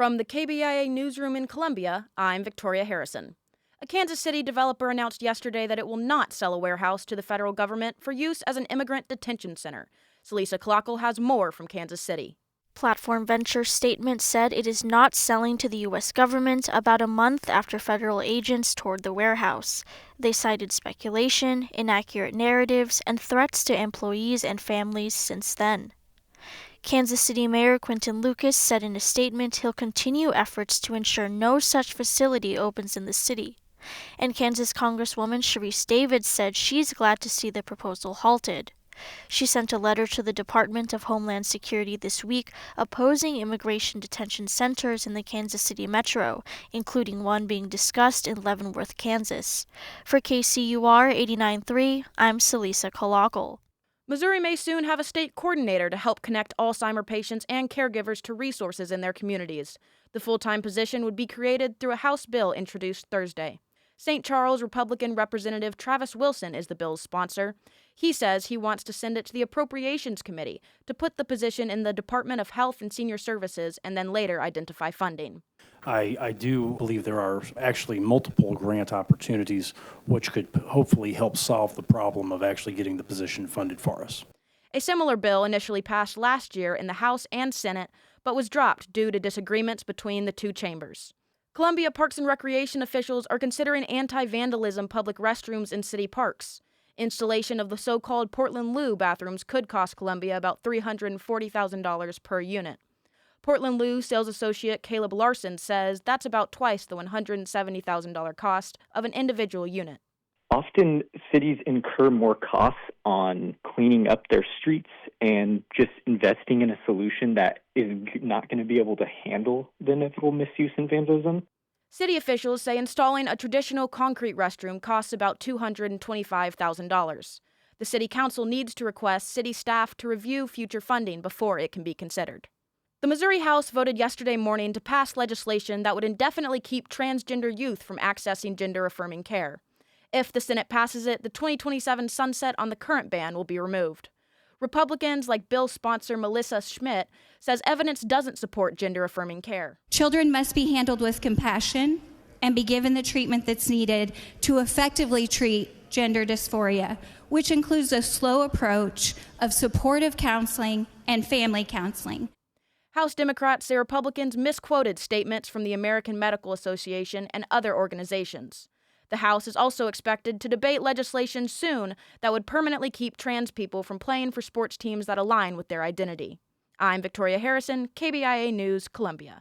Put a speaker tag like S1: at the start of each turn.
S1: From the KBIA Newsroom in Columbia, I'm Victoria Harrison. A Kansas City developer announced yesterday that it will not sell a warehouse to the federal government for use as an immigrant detention center. Celisa Clockle has more from Kansas City.
S2: Platform Venture's statement said it is not selling to the U.S. government about a month after federal agents toured the warehouse. They cited speculation, inaccurate narratives, and threats to employees and families since then. Kansas City Mayor Quinton Lucas said in a statement he'll continue efforts to ensure no such facility opens in the city. And Kansas Congresswoman Sharice Davids said she's glad to see the proposal halted. She sent a letter to the Department of Homeland Security this week opposing immigration detention centers in the Kansas City metro, including one being discussed in Leavenworth, Kansas. For KCUR 89.3, I'm Celisa Clockle.
S1: Missouri may soon have a state coordinator to help connect Alzheimer's patients and caregivers to resources in their communities. The full-time position would be created through a House bill introduced Thursday. St. Charles Republican Representative Travis Wilson is the bill's sponsor. He says he wants to send it to the Appropriations Committee to put the position in the Department of Health and Senior Services and then later identify funding.
S3: I do believe there are actually multiple grant opportunities which could hopefully help solve the problem of actually getting the position funded for us.
S1: A similar bill initially passed last year in the House and Senate, but was dropped due to disagreements between the two chambers. Columbia Parks and Recreation officials are considering anti-vandalism public restrooms in city parks. Installation of the so-called Portland Loo bathrooms could cost Columbia about $340,000 per unit. Portland Loo sales associate Caleb Larson says that's about twice the $170,000 cost of an individual unit.
S4: Often cities incur more costs on cleaning up their streets and just investing in a solution that is not going to be able to handle the inevitable misuse and vandalism.
S1: City officials say installing a traditional concrete restroom costs about $225,000. The city council needs to request city staff to review future funding before it can be considered. The Missouri House voted yesterday morning to pass legislation that would indefinitely keep transgender youth from accessing gender-affirming care. If the Senate passes it, the 2027 sunset on the current ban will be removed. Republicans, like bill sponsor Melissa Schmidt, says evidence doesn't support gender-affirming care.
S5: Children must be handled with compassion and be given the treatment that's needed to effectively treat gender dysphoria, which includes a slow approach of supportive counseling and family counseling.
S1: House Democrats say Republicans misquoted statements from the American Medical Association and other organizations. The House is also expected to debate legislation soon that would permanently keep trans people from playing for sports teams that align with their identity. I'm Victoria Harrison, KBIA News, Columbia.